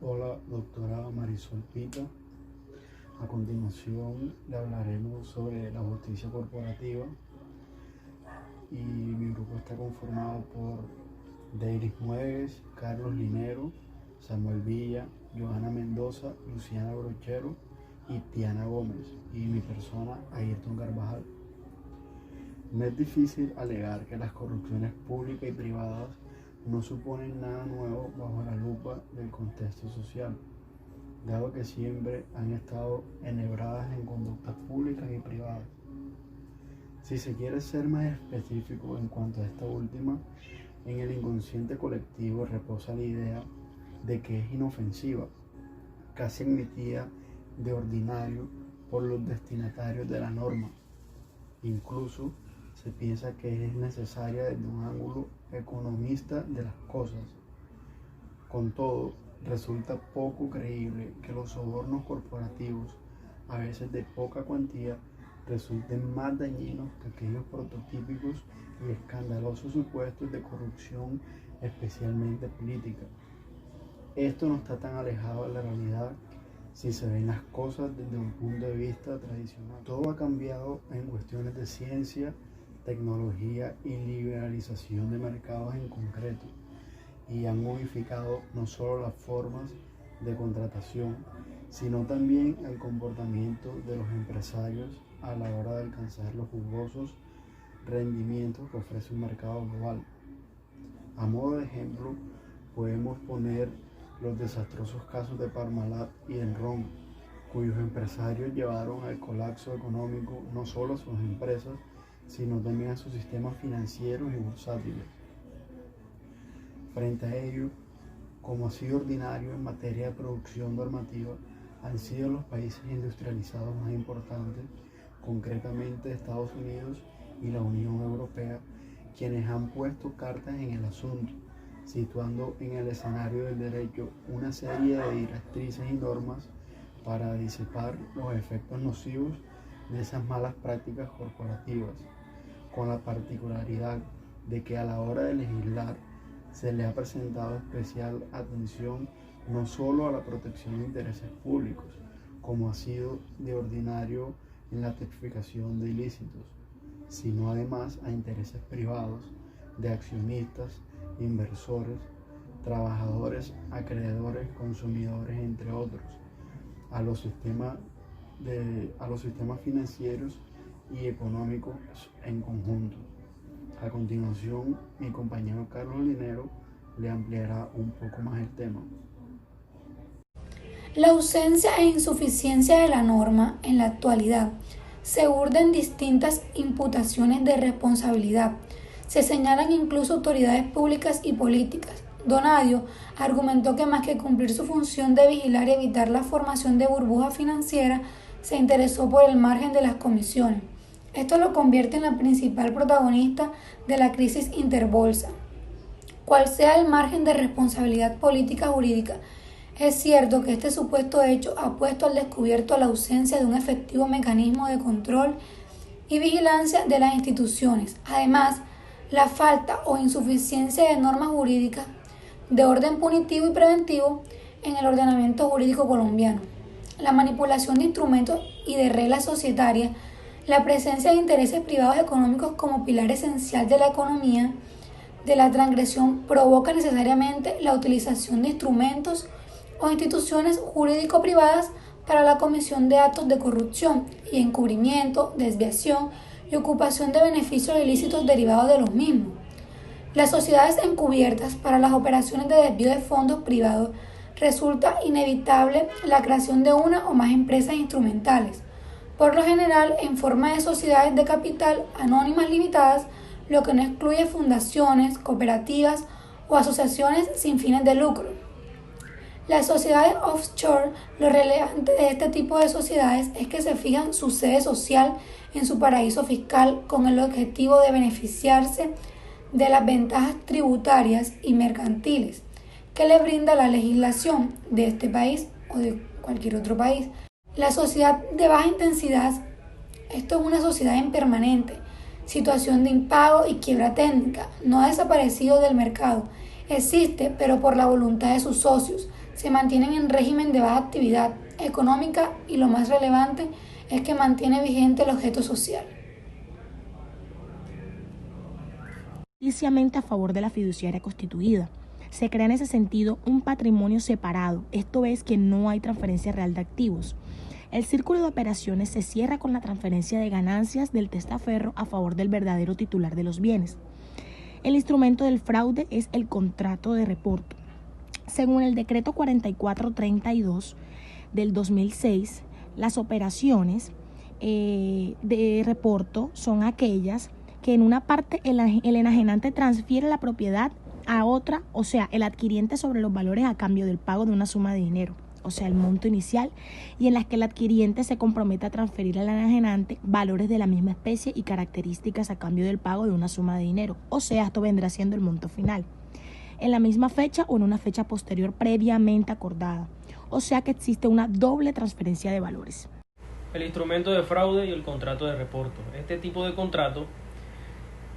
Hola, doctora Marisol Pita. A continuación le hablaremos sobre la justicia corporativa y mi grupo está conformado por Deiris Muegues, Carlos Linero, Samuel Villa, Johanna Mendoza, Luciana Brochero y Tiana Gómez, y mi persona, Ayrton Carvajal. No es difícil alegar que las corrupciones públicas y privadas no suponen nada nuevo bajo la lupa del contexto social, dado que siempre han estado enhebradas en conductas públicas y privadas. Si se quiere ser más específico en cuanto a esta última, en el inconsciente colectivo reposa la idea de que es inofensiva, casi admitida de ordinario por los destinatarios de la norma. Incluso se piensa que es necesaria desde un ángulo economista de las cosas. Con todo, resulta poco creíble que los sobornos corporativos, a veces de poca cuantía, resulten más dañinos que aquellos prototípicos y escandalosos supuestos de corrupción, especialmente política. Esto no está tan alejado de la realidad si se ven las cosas desde un punto de vista tradicional. Todo ha cambiado en cuestiones de ciencia, tecnología y liberalización de mercados en concreto, y han modificado no solo las formas de contratación, sino también el comportamiento de los empresarios a la hora de alcanzar los jugosos rendimientos que ofrece un mercado global. A modo de ejemplo, podemos poner los desastrosos casos de Parmalat y Enron, cuyos empresarios llevaron al colapso económico no solo a sus empresas, sino también a sus sistemas financieros y bursátiles. Frente a ello, como ha sido ordinario en materia de producción normativa, han sido los países industrializados más importantes, concretamente Estados Unidos y la Unión Europea, quienes han puesto cartas en el asunto, situando en el escenario del derecho una serie de directrices y normas para disipar los efectos nocivos de esas malas prácticas corporativas, con la particularidad de que a la hora de legislar se le ha presentado especial atención no solo a la protección de intereses públicos, como ha sido de ordinario en la tipificación de ilícitos, sino además a intereses privados de accionistas, inversores, trabajadores, acreedores, consumidores, entre otros, a los sistemas financieros y económicos en conjunto. A continuación, mi compañero Carlos Linero le ampliará un poco más el tema. La ausencia e insuficiencia de la norma en la actualidad se urden en distintas imputaciones de responsabilidad. Se señalan incluso autoridades públicas y políticas. Donadio argumentó que más que cumplir su función de vigilar y evitar la formación de burbujas financieras, se interesó por el margen de las comisiones. Esto lo convierte en la principal protagonista de la crisis interbolsa. Cual sea el margen de responsabilidad política jurídica, es cierto que este supuesto hecho ha puesto al descubierto la ausencia de un efectivo mecanismo de control y vigilancia de las instituciones. Además, la falta o insuficiencia de normas jurídicas de orden punitivo y preventivo en el ordenamiento jurídico colombiano, la manipulación de instrumentos y de reglas societarias, la presencia de intereses privados económicos como pilar esencial de la economía de la transgresión provoca necesariamente la utilización de instrumentos o instituciones jurídico-privadas para la comisión de actos de corrupción y encubrimiento, desviación y ocupación de beneficios ilícitos derivados de los mismos. Las sociedades encubiertas para las operaciones de desvío de fondos privados resulta inevitable la creación de una o más empresas instrumentales, por lo general en forma de sociedades de capital anónimas limitadas, lo que no excluye fundaciones, cooperativas o asociaciones sin fines de lucro. Las sociedades offshore, lo relevante de este tipo de sociedades es que se fijan su sede social en su paraíso fiscal con el objetivo de beneficiarse de las ventajas tributarias y mercantiles que le brinda la legislación de este país o de cualquier otro país. La sociedad de baja intensidad, esto es una sociedad impermanente, situación de impago y quiebra técnica, no ha desaparecido del mercado, existe pero por la voluntad de sus socios, se mantienen en régimen de baja actividad económica y lo más relevante es que mantiene vigente el objeto social. A favor de la fiduciaria constituida. Se crea en ese sentido un patrimonio separado, esto es que no hay transferencia real de activos. El círculo de operaciones se cierra con la transferencia de ganancias del testaferro a favor del verdadero titular de los bienes. El instrumento del fraude es el contrato de reporto. Según el decreto 4432 del 2006, las operaciones de reporto son aquellas que en una parte el enajenante transfiere la propiedad a otra, o sea, el adquiriente sobre los valores a cambio del pago de una suma de dinero, o sea, el monto inicial, y en las que el adquiriente se compromete a transferir al enajenante valores de la misma especie y características a cambio del pago de una suma de dinero, o sea, esto vendrá siendo el monto final, en la misma fecha o en una fecha posterior previamente acordada, o sea que existe una doble transferencia de valores. El instrumento de fraude y el contrato de reporto. Este tipo de contrato,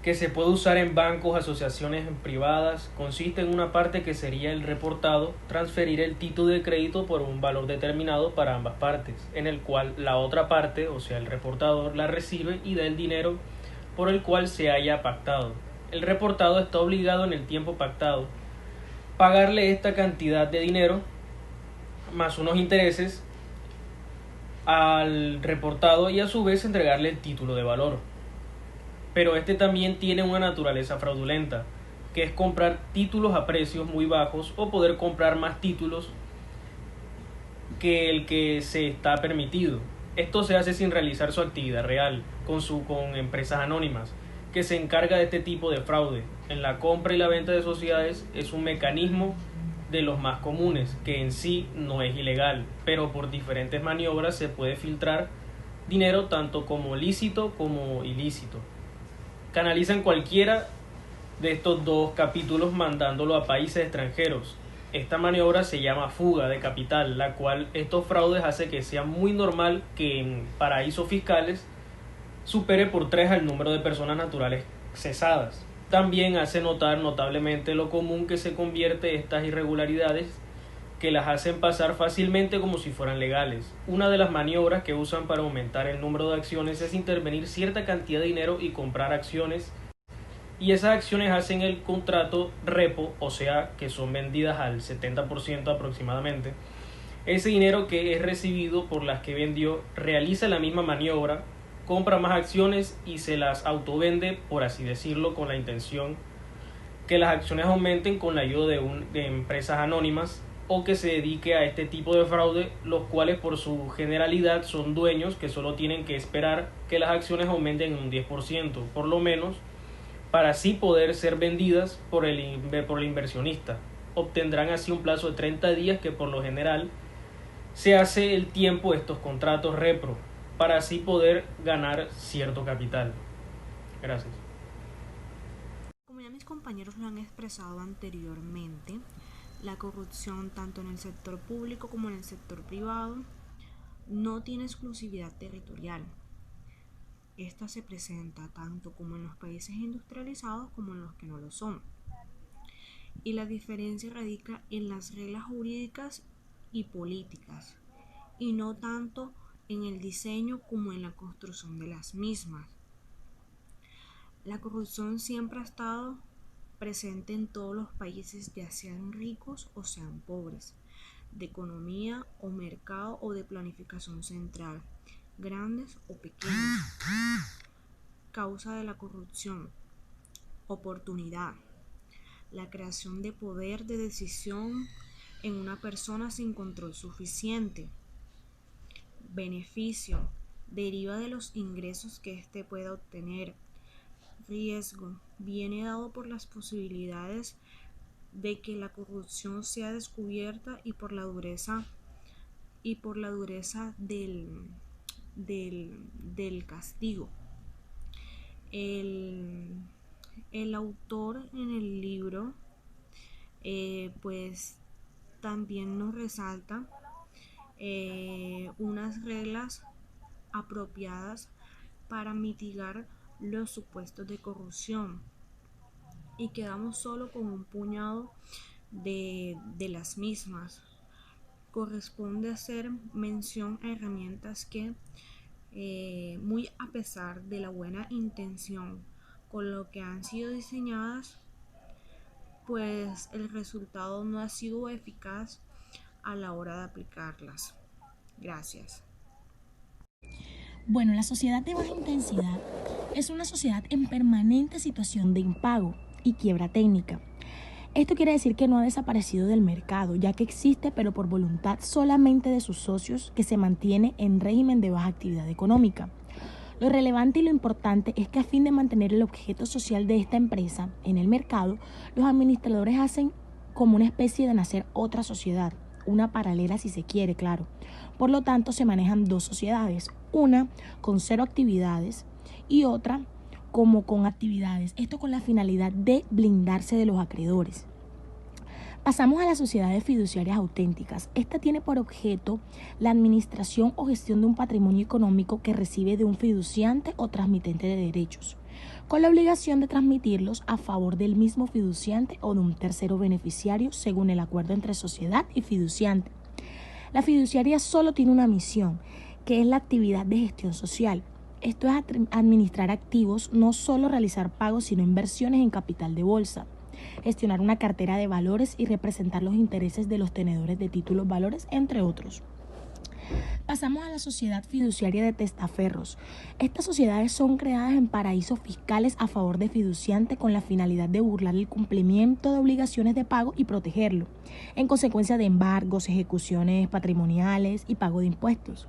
que se puede usar en bancos, asociaciones privadas, consiste en una parte que sería el reportado, transferir el título de crédito por un valor determinado para ambas partes, en el cual la otra parte, o sea el reportador, la recibe y da el dinero por el cual se haya pactado. El reportado está obligado en el tiempo pactado pagarle esta cantidad de dinero más unos intereses al reportado y a su vez entregarle el título de valor. Pero este también tiene una naturaleza fraudulenta, que es comprar títulos a precios muy bajos o poder comprar más títulos que el que se está permitido. Esto se hace sin realizar su actividad real, con empresas anónimas, que se encarga de este tipo de fraude. En la compra y la venta de sociedades es un mecanismo de los más comunes, que en sí no es ilegal, pero por diferentes maniobras se puede filtrar dinero tanto como lícito como ilícito. Canalizan cualquiera de estos dos capítulos mandándolo a países extranjeros. Esta maniobra se llama fuga de capital, la cual estos fraudes hace que sea muy normal que en paraísos fiscales supere por 3 al número de personas naturales cesadas. También hace notar notablemente lo común que se convierte estas irregularidades, que las hacen pasar fácilmente como si fueran legales. Una de las maniobras que usan para aumentar el número de acciones es intervenir cierta cantidad de dinero y comprar acciones, y esas acciones hacen el contrato repo, o sea que son vendidas al 70% aproximadamente. Ese dinero que es recibido por las que vendió realiza la misma maniobra, compra más acciones y se las autovende, por así decirlo, con la intención que las acciones aumenten con la ayuda de empresas anónimas, o que se dedique a este tipo de fraude, los cuales por su generalidad son dueños que solo tienen que esperar que las acciones aumenten en un 10%, por lo menos, para así poder ser vendidas por el inversionista. Obtendrán así un plazo de 30 días, que por lo general se hace el tiempo de estos contratos repro, para así poder ganar cierto capital. Gracias. Como ya mis compañeros lo han expresado anteriormente, la corrupción tanto en el sector público como en el sector privado no tiene exclusividad territorial. Esta se presenta tanto como en los países industrializados como en los que no lo son. Y la diferencia radica en las reglas jurídicas y políticas, y no tanto en el diseño como en la construcción de las mismas. La corrupción siempre ha estado presente en todos los países, ya sean ricos o sean pobres, de economía o mercado o de planificación central, grandes o pequeños. Causa de la corrupción: oportunidad, la creación de poder de decisión en una persona sin control suficiente. Beneficio, deriva de los ingresos que éste pueda obtener. Riesgo, viene dado por las posibilidades de que la corrupción sea descubierta y por la dureza del castigo. El autor en el libro pues también nos resalta unas reglas apropiadas para mitigar los supuestos de corrupción, y quedamos solo con un puñado de las mismas. corresponde hacer mención a herramientas que, muy a pesar de la buena intención con lo que han sido diseñadas, pues el resultado no ha sido eficaz a la hora de aplicarlas. Gracias. Bueno, la sociedad de baja intensidad es una sociedad en permanente situación de impago y quiebra técnica. Esto quiere decir que no ha desaparecido del mercado, ya que existe, pero por voluntad solamente de sus socios, que se mantiene en régimen de baja actividad económica. Lo relevante y lo importante es que a fin de mantener el objeto social de esta empresa en el mercado, los administradores hacen como una especie de nacer otra sociedad, una paralela si se quiere, claro. Por lo tanto, se manejan dos sociedades, una con 0 actividades y otra como con actividades, esto con la finalidad de blindarse de los acreedores. Pasamos a las sociedades fiduciarias auténticas. Esta tiene por objeto la administración o gestión de un patrimonio económico que recibe de un fiduciante o transmitente de derechos, con la obligación de transmitirlos a favor del mismo fiduciante o de un tercero beneficiario según el acuerdo entre sociedad y fiduciante. La fiduciaria solo tiene una misión, que es la actividad de gestión social. Esto es administrar activos, no solo realizar pagos, sino inversiones en capital de bolsa, gestionar una cartera de valores y representar los intereses de los tenedores de títulos valores, entre otros. Pasamos a la sociedad fiduciaria de testaferros. Estas sociedades son creadas en paraísos fiscales a favor de fiduciante con la finalidad de burlar el cumplimiento de obligaciones de pago y protegerlo, en consecuencia de embargos, ejecuciones patrimoniales y pago de impuestos.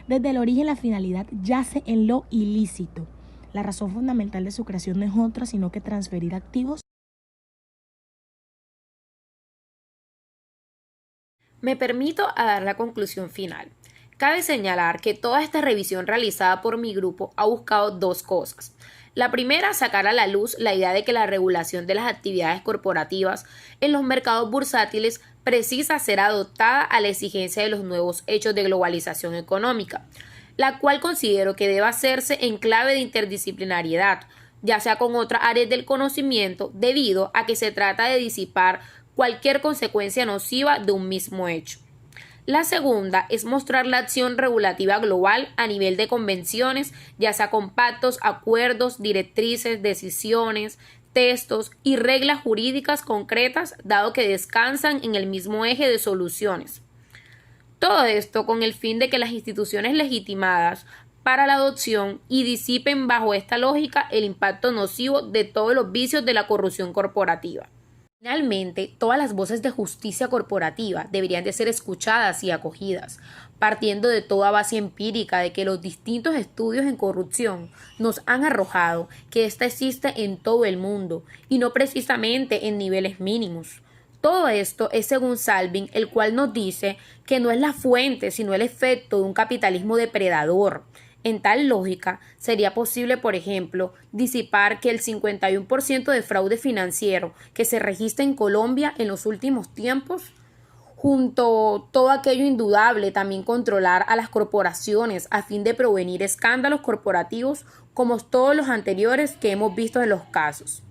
Desde el origen, la finalidad yace en lo ilícito. La razón fundamental de su creación no es otra, sino que transferir activos. Me permito a dar la conclusión final. Cabe señalar que toda esta revisión realizada por mi grupo ha buscado dos cosas. La primera, sacar a la luz la idea de que la regulación de las actividades corporativas en los mercados bursátiles precisa ser adoptada a la exigencia de los nuevos hechos de globalización económica, la cual considero que debe hacerse en clave de interdisciplinariedad, ya sea con otras áreas del conocimiento, debido a que se trata de disipar cualquier consecuencia nociva de un mismo hecho. La segunda es mostrar la acción regulativa global a nivel de convenciones, ya sea con pactos, acuerdos, directrices, decisiones, textos y reglas jurídicas concretas, dado que descansan en el mismo eje de soluciones. Todo esto con el fin de que las instituciones legitimadas para la adopción y disipen bajo esta lógica el impacto nocivo de todos los vicios de la corrupción corporativa. Finalmente, todas las voces de justicia corporativa deberían de ser escuchadas y acogidas, partiendo de toda base empírica de que los distintos estudios en corrupción nos han arrojado que ésta existe en todo el mundo y no precisamente en niveles mínimos. Todo esto es según Salvin, el cual nos dice que no es la fuente, sino el efecto de un capitalismo depredador. En tal lógica, sería posible, por ejemplo, disipar que el 51% de fraude financiero que se registra en Colombia en los últimos tiempos, junto todo aquello indudable, también controlar a las corporaciones a fin de prevenir escándalos corporativos como todos los anteriores que hemos visto en los casos.